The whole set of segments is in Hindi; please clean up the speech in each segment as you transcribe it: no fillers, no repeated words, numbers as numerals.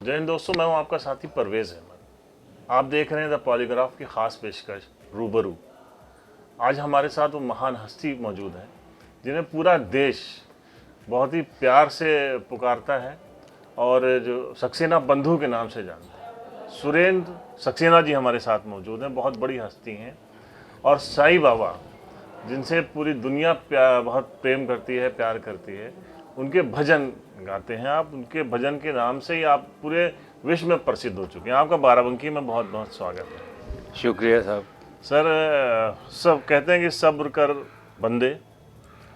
जय हिंद दोस्तों, मैं हूं आपका साथी परवेज़ अहमद। आप देख रहे हैं द पॉलीग्राफ की ख़ास पेशकश रूबरू। आज हमारे साथ वो महान हस्ती मौजूद है जिन्हें पूरा देश बहुत ही प्यार से पुकारता है और जो सक्सेना बंधु के नाम से जानता है। सुरेंद्र सक्सेना जी हमारे साथ मौजूद हैं, बहुत बड़ी हस्ती हैं। और साईं बाबा जिनसे पूरी दुनिया बहुत प्रेम करती है, प्यार करती है, उनके भजन गाते हैं आप। उनके भजन के नाम से ही आप पूरे विश्व में प्रसिद्ध हो चुके हैं। आपका बाराबंकी में बहुत बहुत स्वागत है। शुक्रिया साहब। सर, सब कहते हैं कि सब्र कर बंदे,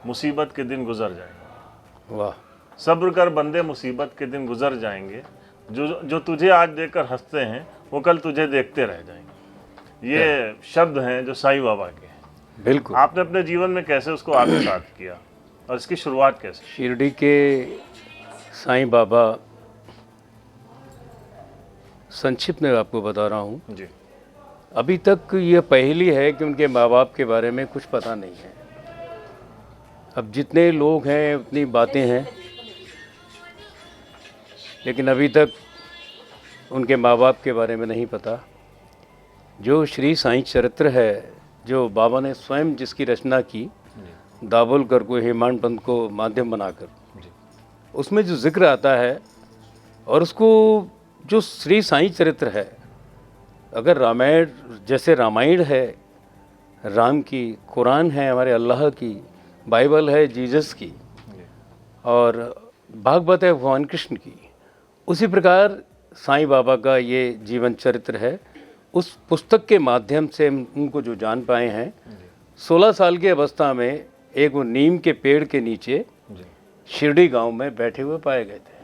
मुसीबत के दिन गुजर जाएंगे। वाह। सब्र कर बंदे, मुसीबत के दिन गुजर जाएंगे। जो तुझे आज देखकर हंसते हैं वो कल तुझे देखते रह जाएंगे। ये शब्द हैं जो साईं बाबा के हैं। बिल्कुल। आपने अपने जीवन में कैसे उसको आत्मसात किया और इसकी शुरुआत कैसे? शिरडी के साईं बाबा, संक्षिप्त में आपको बता रहा हूँ जी। अभी तक ये पहेली है कि उनके माँ बाप के बारे में कुछ पता नहीं है। अब जितने लोग हैं उतनी बातें हैं, लेकिन अभी तक उनके माँ बाप के बारे में नहीं पता। जो श्री साईं चरित्र है, जो बाबा ने स्वयं जिसकी रचना की, दाभोलकर को, हेमांड पंत को माध्यम बनाकर, उसमें जो जिक्र आता है और उसको जो श्री साईं चरित्र है, अगर रामायण जैसे रामायण है राम की, कुरान है हमारे अल्लाह की, बाइबल है जीसस की, और भागवत है भगवान कृष्ण की, उसी प्रकार साईं बाबा का ये जीवन चरित्र है। उस पुस्तक के माध्यम से उनको जो जान पाए हैं, 16 साल की अवस्था में एक वो नीम के पेड़ के नीचे शिरडी गांव में बैठे हुए पाए गए थे।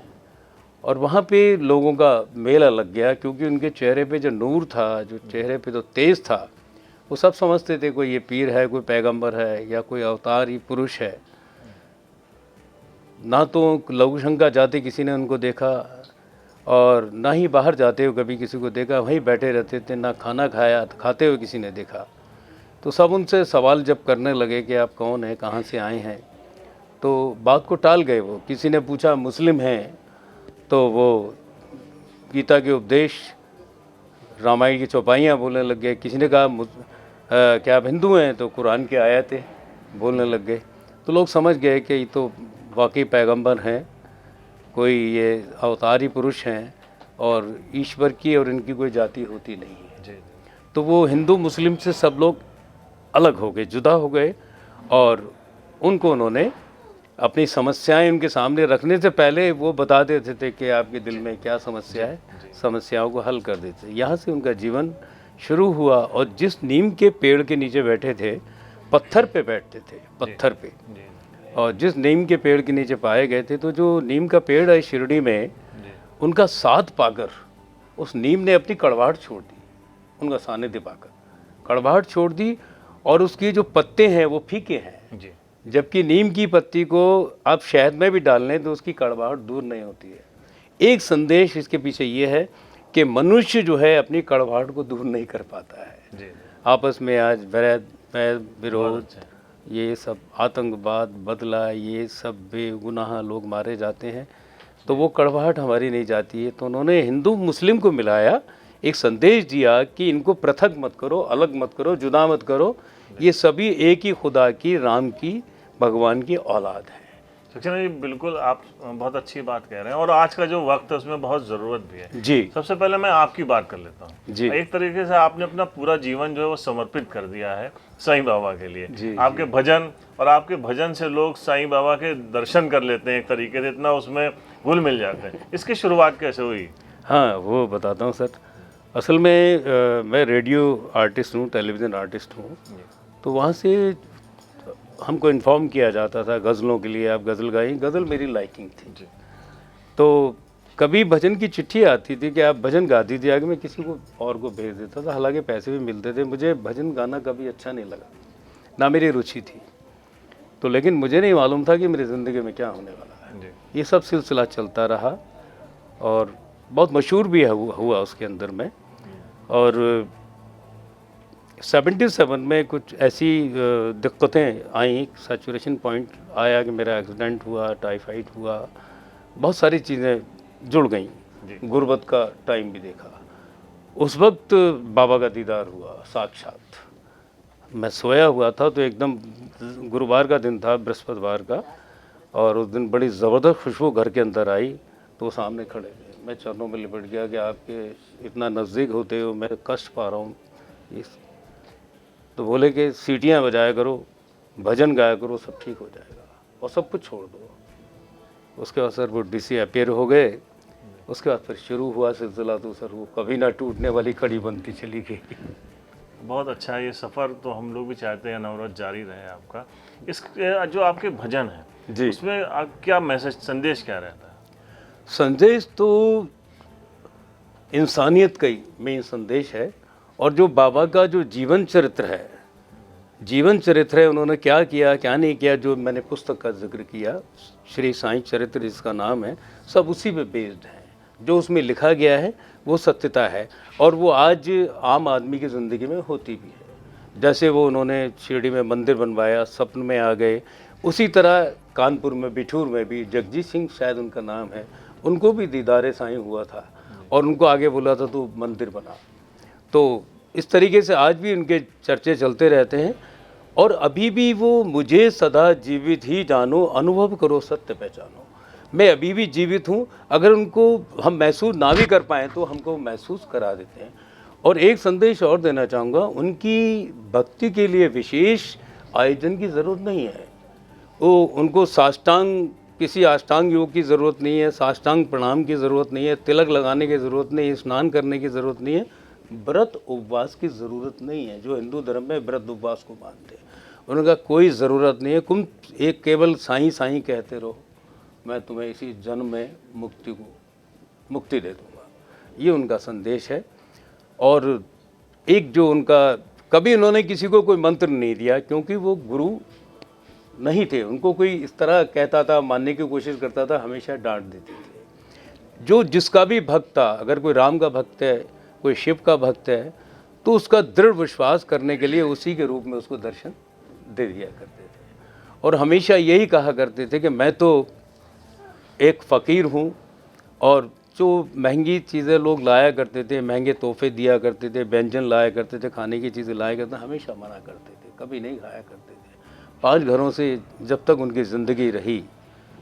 और वहाँ पे लोगों का मेला लग गया, क्योंकि उनके चेहरे पे जो नूर था, जो चेहरे पे तो तेज था, वो सब समझते थे कोई ये पीर है, कोई पैगंबर है, या कोई अवतारी पुरुष है। ना तो लघु शंका जाते किसी ने उनको देखा, और ना ही बाहर जाते हुए कभी किसी को देखा। वहीं बैठे रहते थे, ना खाना खाते हुए किसी ने देखा। तो सब उनसे सवाल जब करने लगे कि आप कौन हैं, कहाँ से आए हैं, तो बात को टाल गए वो। किसी ने पूछा मुस्लिम हैं, तो वो गीता के उपदेश, रामायण की चौपाइयाँ बोलने लग गए। किसी ने कहा क्या आप हिंदू हैं, तो कुरान की आयतें बोलने लग गए। तो लोग समझ गए कि ये तो वाकई पैगंबर हैं, कोई ये अवतारी पुरुष हैं, और ईश्वर की और इनकी कोई जाति होती नहीं है। तो वो हिंदू मुस्लिम से सब लोग अलग हो गए, जुदा हो गए, और उनको उन्होंने अपनी समस्याएं उनके सामने रखने से पहले वो बता देते थे कि आपके दिल में क्या समस्या है, समस्याओं को हल कर देते। यहाँ से उनका जीवन शुरू हुआ। और जिस नीम के पेड़ के नीचे बैठे थे, पत्थर पे बैठते थे, पत्थर पे, और जिस नीम के पेड़ के नीचे पाए गए थे, तो जो नीम का पेड़ है शिरडी में, उनका साथ पाकर उस नीम ने अपनी कड़वाहट छोड़ दी। उनका सानिध्य पाकर कड़वाहट छोड़ दी, और उसकी जो पत्ते हैं वो फीके हैं। जबकि नीम की पत्ती को आप शहद में भी डाल लें तो उसकी कड़वाहट दूर नहीं होती है। एक संदेश इसके पीछे ये है कि मनुष्य जो है अपनी कड़वाहट को दूर नहीं कर पाता है। आपस में आज विरोध, ये सब आतंकवाद, बदला, ये सब बेगुनाह लोग मारे जाते हैं, तो वो कड़वाहट हमारी नहीं जाती है। तो उन्होंने हिंदू मुस्लिम को मिलाया, एक संदेश दिया कि इनको पृथक मत करो, अलग मत करो, जुदा मत करो, ये सभी एक ही खुदा की, राम की, भगवान की औलाद है। सक्सेना जी, बिल्कुल आप बहुत अच्छी बात कह रहे हैं, और आज का जो वक्त है उसमें बहुत ज़रूरत भी है। जी। सबसे पहले मैं आपकी बात कर लेता हूँ जी। एक तरीके से आपने अपना पूरा जीवन जो है वो समर्पित कर दिया है साईं बाबा के लिए जी। आपके भजन, और आपके भजन से लोग साईं बाबा के दर्शन कर लेते हैं, एक तरीके से इतना उसमें घुल मिल जाते हैं। इसकी शुरुआत कैसे हुई? हाँ, वो बताता हूँ सर। असल में मैं रेडियो आर्टिस्ट हूँ, टेलीविज़न आर्टिस्ट हूँ। तो वहाँ से हमको इन्फॉर्म किया जाता था गज़लों के लिए, आप गज़ल गाइए। गज़ल मेरी लाइकिंग थी जी। तो कभी भजन की चिट्ठी आती थी कि आप भजन गा दीजिए, आगे मैं किसी को और को भेज देता था। हालांकि पैसे भी मिलते थे। मुझे भजन गाना कभी अच्छा नहीं लगा, ना मेरी रुचि थी। तो लेकिन मुझे नहीं मालूम था कि मेरी ज़िंदगी में क्या होने वाला है। ये सब सिलसिला चलता रहा, और बहुत मशहूर भी हुआ उसके अंदर में। और 77 में कुछ ऐसी दिक्कतें आई, सैचुरेशन पॉइंट आया कि मेरा एक्सीडेंट हुआ, टाइफाइड हुआ, बहुत सारी चीज़ें जुड़ गई। जी। गुर्बत का टाइम भी देखा। उस वक्त बाबा का दीदार हुआ साक्षात। मैं सोया हुआ था तो एकदम गुरुवार का दिन था, बृहस्पतिवार का, और उस दिन बड़ी ज़बरदस्त खुशबू घर के अंदर आई। तो वो सामने खड़े थे, मैं चरणों में लिपट गया कि आपके इतना नज़दीक होते हो मैं कष्ट पा रहा हूँ। तो बोले कि सीटियाँ बजाया करो, भजन गाया करो, सब ठीक हो जाएगा और सब कुछ छोड़ दो। उसके बाद सर वो डीसी अपीयर हो गए। उसके बाद फिर शुरू हुआ सिलसिला, तो सर वो कभी ना टूटने वाली कड़ी बनती चली गई। बहुत अच्छा है ये सफ़र, तो हम लोग भी चाहते हैं नवरत जारी रहे आपका। इस जो आपके भजन हैं जी, उसमें क्या मैसेज, संदेश क्या रहता है? संदेश तो इंसानियत का ही मेन संदेश है। और जो बाबा का जो जीवन चरित्र है, उन्होंने क्या किया क्या नहीं किया, जो मैंने पुस्तक का जिक्र किया, श्री साईं चरित्र जिसका नाम है, सब उसी पे बेस्ड है। जो उसमें लिखा गया है वो सत्यता है और वो आज आम आदमी की ज़िंदगी में होती भी है। जैसे वो उन्होंने शिरडी में मंदिर बनवाया, सपन में आ गए, उसी तरह कानपुर में बिठूर में भी जगजीत सिंह शायद उनका नाम है, उनको भी दीदारे साईं हुआ था और उनको आगे बोला था तो मंदिर बना। तो इस तरीके से आज भी उनके चर्चे चलते रहते हैं। और अभी भी वो मुझे सदा जीवित ही जानो, अनुभव करो सत्य पहचानो। मैं अभी भी जीवित हूँ। अगर उनको हम महसूस ना भी कर पाएँ तो हमको महसूस करा देते हैं। और एक संदेश और देना चाहूँगा, उनकी भक्ति के लिए विशेष आयोजन की ज़रूरत नहीं है। वो उनको किसी अष्टांग योग की ज़रूरत नहीं है, साष्टांग प्रणाम की ज़रूरत नहीं है, तिलक लगाने की ज़रूरत नहीं है, स्नान करने की ज़रूरत नहीं है, व्रत उपवास की ज़रूरत नहीं है। जो हिंदू धर्म में व्रत उपवास को मानते हैं, उनका कोई ज़रूरत नहीं है। तुम एक केवल साईं साईं कहते रहो, मैं तुम्हें इसी जन्म में मुक्ति दे दूँगा। ये उनका संदेश है। और एक जो उनका, कभी उन्होंने किसी को कोई मंत्र नहीं दिया, क्योंकि वो गुरु नहीं थे। उनको कोई इस तरह कहता था, मानने की कोशिश करता था, हमेशा डांट देते थे। जो जिसका भी भक्त था, अगर कोई राम का भक्त है, कोई शिव का भक्त है, तो उसका दृढ़ विश्वास करने के लिए उसी के रूप में उसको दर्शन दे दिया करते थे। और हमेशा यही कहा करते थे कि मैं तो एक फ़कीर हूँ। और जो महंगी चीज़ें लोग लाया करते थे, महंगे तोहफे दिया करते थे, व्यंजन लाया करते थे, खाने की चीज़ें लाया करते थे, हमेशा मना करते थे, कभी नहीं खाया करते थे। 5 घरों से जब तक उनकी ज़िंदगी रही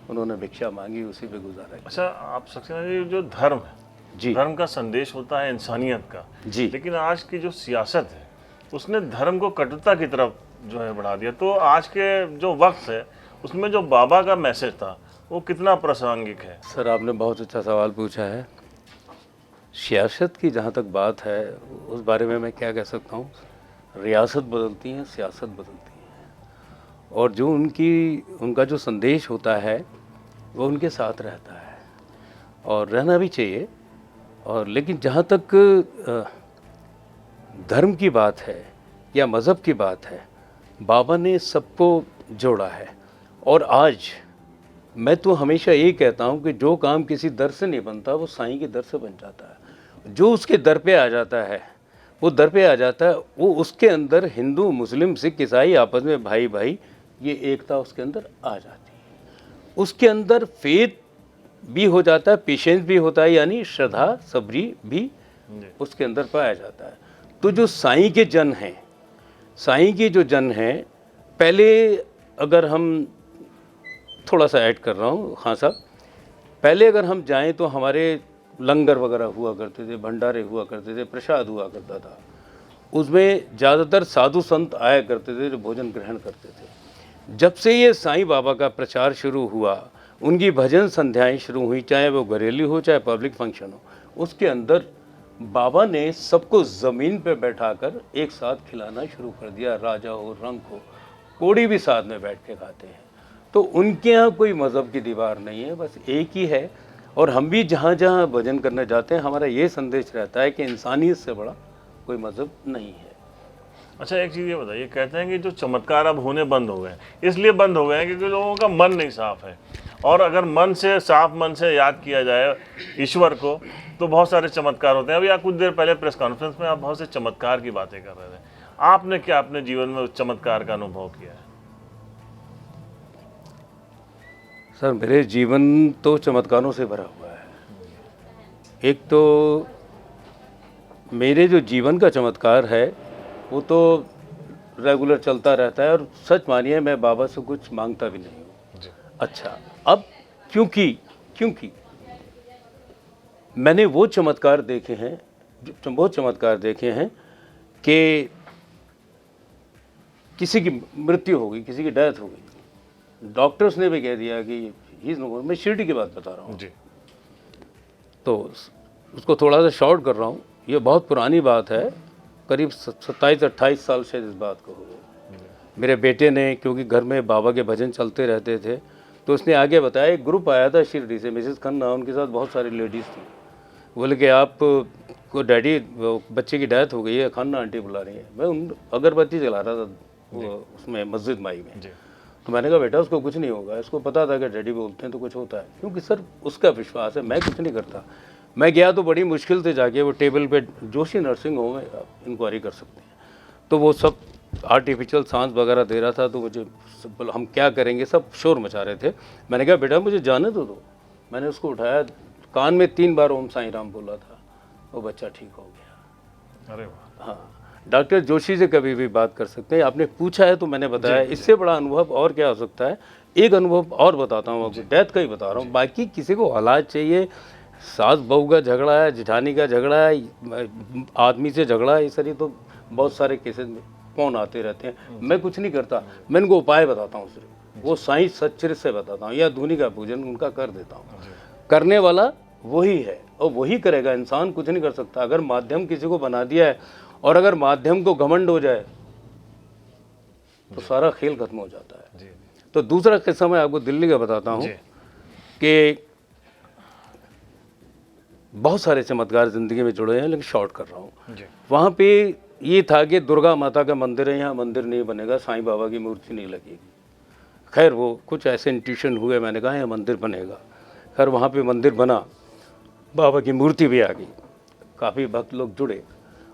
उन्होंने भिक्षा मांगी, उसी पे गुजारा किया। अच्छा, आप सक्सेना जी, जो धर्म है, जी धर्म का संदेश होता है इंसानियत का जी, लेकिन आज की जो सियासत है उसने धर्म को कटुता की तरफ जो है बढ़ा दिया। तो आज के जो वक्त है उसमें जो बाबा का मैसेज था वो कितना प्रासंगिक है? सर आपने बहुत अच्छा सवाल पूछा है। सियासत की जहाँ तक बात है, उस बारे में मैं क्या कह सकता हूँ, रियासत बदलती हैं, सियासत बदलती है। और जो उनका जो संदेश होता है वो उनके साथ रहता है और रहना भी चाहिए। और लेकिन जहाँ तक धर्म की बात है या मज़हब की बात है, बाबा ने सबको जोड़ा है। और आज मैं तो हमेशा यही कहता हूँ कि जो काम किसी दर से नहीं बनता वो साईं के दर से बन जाता है। जो उसके दर पे आ जाता है वो दर पे आ जाता है। वो उसके अंदर हिंदू मुस्लिम सिख ईसाई आपस में भाई भाई, ये एकता उसके अंदर आ जाती है। उसके अंदर फेथ भी हो जाता है, पेशेंस भी होता है, यानी श्रद्धा सबरी भी उसके अंदर पाया जाता है। तो जो साईं के जन हैं, साईं के जो जन हैं, पहले अगर हम थोड़ा सा ऐड कर रहा हूँ, हाँ साहब, पहले अगर हम जाएं तो हमारे लंगर वगैरह हुआ करते थे, भंडारे हुआ करते थे, प्रसाद हुआ करता था। उसमें ज़्यादातर साधु संत आया करते थे जो भोजन ग्रहण करते थे। जब से ये साईं बाबा का प्रचार शुरू हुआ, उनकी भजन संध्याएं शुरू हुई, चाहे वो घरेलू हो चाहे पब्लिक फंक्शन हो, उसके अंदर बाबा ने सबको ज़मीन पे बैठाकर एक साथ खिलाना शुरू कर दिया। राजा हो, रंक हो, कोड़ी भी साथ में बैठ के खाते हैं। तो उनके यहाँ कोई मज़हब की दीवार नहीं है, बस एक ही है। और हम भी जहाँ जहाँ भजन करने जाते हैं, हमारा ये संदेश रहता है कि इंसानियत से बड़ा कोई मज़हब नहीं है। अच्छा, एक चीज़ ये बताइए, कहते हैं कि जो चमत्कार अब होने बंद हो गए हैं, इसलिए बंद हो गए हैं क्योंकि लोगों का मन नहीं साफ है। और अगर मन से, साफ मन से याद किया जाए ईश्वर को तो बहुत सारे चमत्कार होते हैं। अभी आप कुछ देर पहले प्रेस कॉन्फ्रेंस में आप बहुत से चमत्कार की बातें कर रहे थे। आपने क्या अपने जीवन में उस चमत्कार का अनुभव किया है? सर मेरे जीवन तो चमत्कारों से भरा हुआ है। एक तो मेरे जो जीवन का चमत्कार है वो तो रेगुलर चलता रहता है, और सच मानिए मैं बाबा से कुछ मांगता भी नहीं हूँ। जी। अच्छा, अब क्योंकि मैंने वो चमत्कार देखे हैं, वो चमत्कार देखे हैं कि किसी की मृत्यु हो गई, किसी की डेथ हो गई, डॉक्टर्स ने भी कह दिया कि ही इज़ नो मोर। मैं शिरडी की बात बता रहा हूँ। जी। तो उसको थोड़ा सा शॉर्ट कर रहा हूँ। ये बहुत पुरानी बात है, करीब 27-28 साल शायद इस बात को हो गए। मेरे बेटे ने, क्योंकि घर में बाबा के भजन चलते रहते थे, तो उसने आगे बताया एक ग्रुप आया था शिरडी से, मिसेस खन्ना, उनके साथ बहुत सारी लेडीज़ थी। बोले कि आप को डैडी बच्चे की डेथ हो गई है, खन्ना आंटी बुला रही है। मैं उन अगरबत्ती जला रहा था वो उसमें मस्जिद माई में। जी। तो मैंने कहा बेटा उसको कुछ नहीं होगा, इसको पता था कि डैडी बोलते हैं तो कुछ होता है, क्योंकि सर उसका विश्वास है, मैं कुछ नहीं करता। मैं गया तो बड़ी मुश्किल से जाके वो टेबल पे जोशी नर्सिंग होम में इंक्वायरी कर सकते हैं, तो वो सब आर्टिफिशियल सांस वगैरह दे रहा था। तो मुझे बोला हम क्या करेंगे, सब शोर मचा रहे थे। मैंने कहा बेटा मुझे जाने तो दो। मैंने उसको उठाया, कान में 3 बार ओम साईं राम बोला था, वो बच्चा ठीक हो गया। अरे वाह। हाँ, डॉक्टर जोशी से कभी भी बात कर सकते हैं। आपने पूछा है तो मैंने बताया, इससे बड़ा अनुभव और क्या हो सकता है। एक अनुभव और बताता हूँ आपको, डेथ का ही बता रहा हूँ। बाकी किसी को औलाद चाहिए, सास बहू का झगड़ा है, जिठानी का झगड़ा है, आदमी से झगड़ा है, इस तरह तो बहुत सारे केसेस में कौन आते रहते हैं। मैं कुछ नहीं करता, मैं इनको उपाय बताता हूँ सिर्फ, वो साईं सच्चे से बताता हूँ, या धुनी का पूजन उनका कर देता हूँ। करने वाला वही है और वही करेगा, इंसान कुछ नहीं कर सकता। अगर माध्यम किसी को बना दिया है और अगर माध्यम को घमंड हो जाए तो सारा खेल खत्म हो जाता है। जी। तो दूसरा किस्सा मैं आपको दिल्ली का बताता हूँ कि बहुत सारे चमत्कार ज़िंदगी में जुड़े हैं, लेकिन शॉर्ट कर रहा हूँ। वहाँ पे ये था कि दुर्गा माता का मंदिर है, यहाँ मंदिर नहीं बनेगा, साईं बाबा की मूर्ति नहीं लगेगी। खैर वो कुछ ऐसे इंट्यूशन हुए, मैंने कहा यहाँ मंदिर बनेगा। खैर वहाँ पे मंदिर बना, बाबा की मूर्ति भी आ गई, काफ़ी भक्त लोग जुड़े।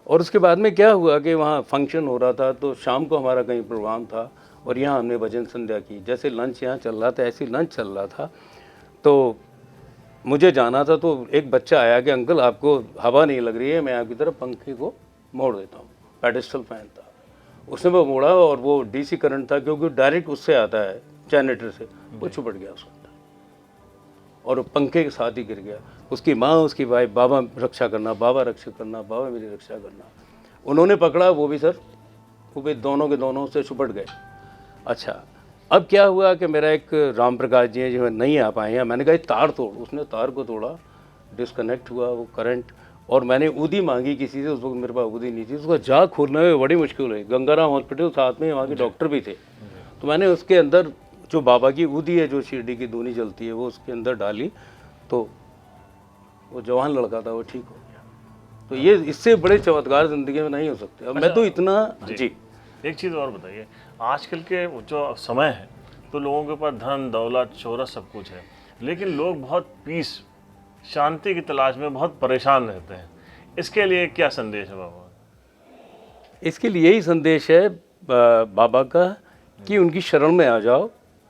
और उसके बाद में क्या हुआ कि वहाँ फंक्शन हो रहा था, तो शाम को हमारा कहीं प्रोग्राम था और यहाँ हमने भजन संध्या की। जैसे लंच यहाँ चल रहा था, ऐसे लंच चल रहा था, तो मुझे जाना था। तो एक बच्चा आया कि अंकल आपको हवा नहीं लग रही है, मैं आपकी तरफ पंखे को मोड़ देता हूँ। पेडिस्टल फैन था, उसने वो मोड़ा और वो डीसी करंट था, क्योंकि डायरेक्ट उससे आता है जनरेटर से, वो चिपट गया उसके अंदर और पंखे के साथ ही गिर गया। उसकी माँ, उसकी वाइफ, बाबा रक्षा करना, बाबा रक्षा करना, बाबा मेरी रक्षा करना। उन्होंने पकड़ा, वो भी सर, वो भी दोनों के दोनों से चिपट गए। अच्छा, अब क्या हुआ कि मेरा एक राम प्रकाश जी हैं जो नहीं आ पाए हैं, मैंने कहा तार तोड़, उसने तार को तोड़ा, डिस्कनेक्ट हुआ वो करंट। और मैंने ऊदी मांगी किसी से, उस वक्त मेरे पास ऊदी नहीं थी, उसका जाग खोलने में बड़ी मुश्किल हुई। गंगाराम हॉस्पिटल साथ में, वहाँ के डॉक्टर भी थे। तो मैंने उसके अंदर जो बाबा की ऊदी है, जो शिरडी की दूनी जलती है, वो उसके अंदर डाली, तो वो जवान लड़का था, वो ठीक हो गया। तो ये इससे बड़े चमत्कार ज़िंदगी में नहीं हो सकते। अब मैं तो इतना जी। एक चीज़ और बताइए, आजकल के जो समय है तो लोगों के पास धन दौलत शोहरत सब कुछ है, लेकिन लोग बहुत पीस, शांति की तलाश में बहुत परेशान रहते हैं। इसके लिए क्या संदेश है बाबा? इसके लिए यही संदेश है बाबा का कि उनकी शरण में आ जाओ,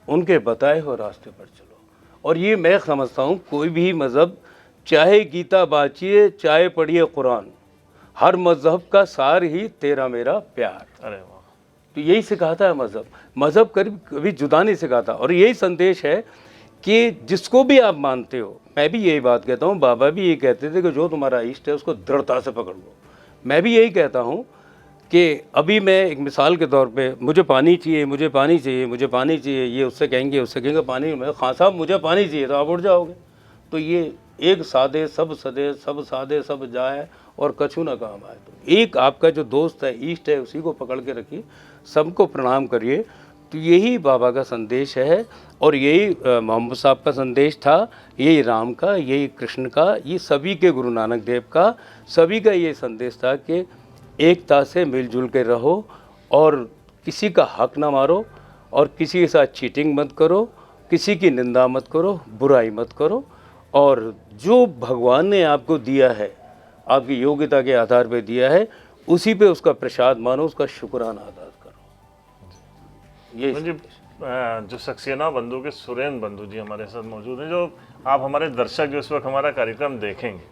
उनके बताए हुए रास्ते पर चलो। और ये मैं समझता हूँ, कोई भी मज़हब, चाहे गीता बाँचिए, चाहे पढ़िए कुरान, हर मज़हब का सार ही तेरा मेरा प्यार। अरे वाह। तो यही सिखाता है मज़हब। मज़हब कभी जुदा नहीं सिखाता। और यही संदेश है कि जिसको भी आप मानते हो, मैं भी यही बात कहता हूँ, बाबा भी ये कहते थे कि जो तुम्हारा इष्ट है उसको दृढ़ता से पकड़ लो। मैं भी यही कहता हूँ कि अभी मैं एक मिसाल के तौर पे, मुझे पानी चाहिए, मुझे पानी चाहिए, मुझे पानी चाहिए, ये उससे कहेंगे पानी, मैं खां साहब मुझे पानी चाहिए, तो आप उठ जाओगे। तो ये एक सादे सब सदे, सब सादे सब जाए और कछु ना काम आए। तो एक आपका जो दोस्त है, इष्ट है, उसी को पकड़ के रखिए, सबको प्रणाम करिए। तो यही बाबा का संदेश है और यही मोहम्मद साहब का संदेश था, यही राम का, यही कृष्ण का, ये सभी के गुरु नानक देव का, सभी का ये संदेश था कि एकता से मिलजुल के रहो और किसी का हक ना मारो और किसी के साथ चीटिंग मत करो, किसी की निंदा मत करो, बुराई मत करो। और जो भगवान ने आपको दिया है, आपकी योग्यता के आधार पे दिया है, उसी पे उसका प्रसाद मानो, उसका शुक्राना अदा करो। ये जो सक्सेना बंधु के सुरेंद्र बंधु जी हमारे साथ मौजूद हैं, जो आप हमारे दर्शक जो इस वक्त हमारा कार्यक्रम देखेंगे,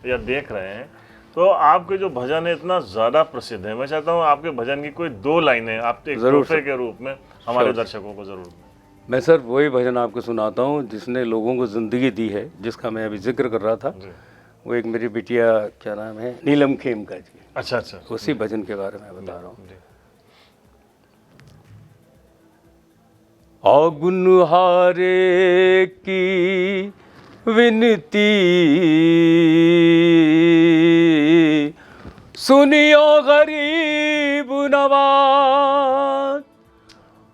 या देख रहे हैं, तो आपके जो भजन है इतना ज़्यादा प्रसिद्ध है, मैं चाहता हूँ आपके भजन की कोई 2 लाइनें आप एक ज़रूर तोहफे के रूप में हमारे दर्शकों को ज़रूर दें। मैं सर वही भजन आपको सुनाता हूँ जिसने लोगों को ज़िंदगी दी है, जिसका मैं अभी जिक्र कर रहा था। जी। वो एक मेरी बिटिया, क्या नाम है, नीलम खेमका जी, अच्छा अच्छा। उसी भजन के बारे में बता रहा हूँ। जी। आगुनहारे की विनती सुनियो गरीब नवाज,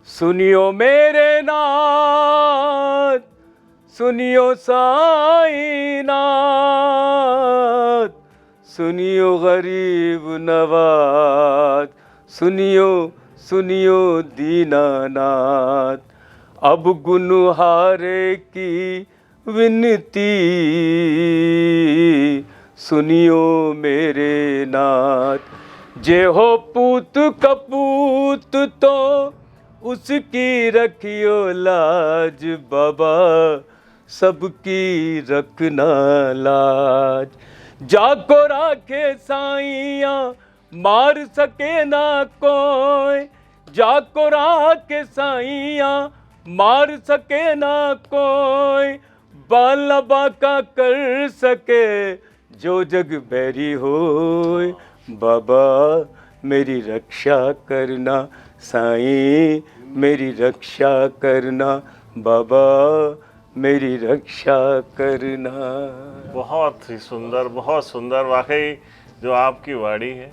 सुनियो मेरे नाथ, सुनियो साईनाथ, सुनियो गरीब नवाज, सुनियो सुनियो दीनानाथ। अब गुनहारे की विनती सुनियो मेरे नाथ। जे हो पूत कपूत तो उसकी रखियो लाज, बाबा सबकी रखना लाज। जाको राखे साइया मार सके ना कोई, जाको राखे साइया मार सके ना कोई। बाला बाका कर सके जो जग बैरी होए, बाबा मेरी रक्षा करना साईं, मेरी रक्षा करना बाबा, मेरी रक्षा करना। बहुत ही सुंदर, बहुत सुंदर। वाकई जो आपकी वाणी है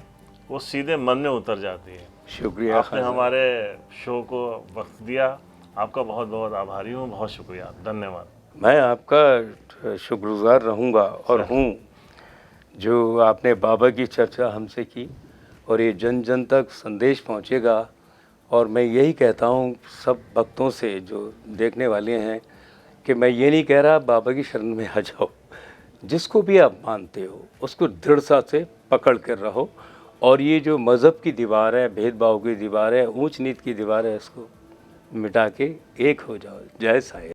वो सीधे मन में उतर जाती है। शुक्रिया आपने खान साहब। हमारे शो को वक्त दिया, आपका बहुत बहुत आभारी हूँ, बहुत शुक्रिया, धन्यवाद। मैं आपका शुक्रगुजार रहूँगा और हूँ, जो आपने बाबा की चर्चा हमसे की और ये जन जन तक संदेश पहुँचेगा। और मैं यही कहता हूँ सब भक्तों से जो देखने वाले हैं कि मैं ये नहीं कह रहा बाबा की शरण में आ जाओ, जिसको भी आप मानते हो उसको दृढ़ता से पकड़ कर रहो। और ये जो मज़हब की दीवार है, भेदभाव की दीवार है, ऊंच नीच की दीवार है, इसको मिटा के एक हो जाओ। जय साईं।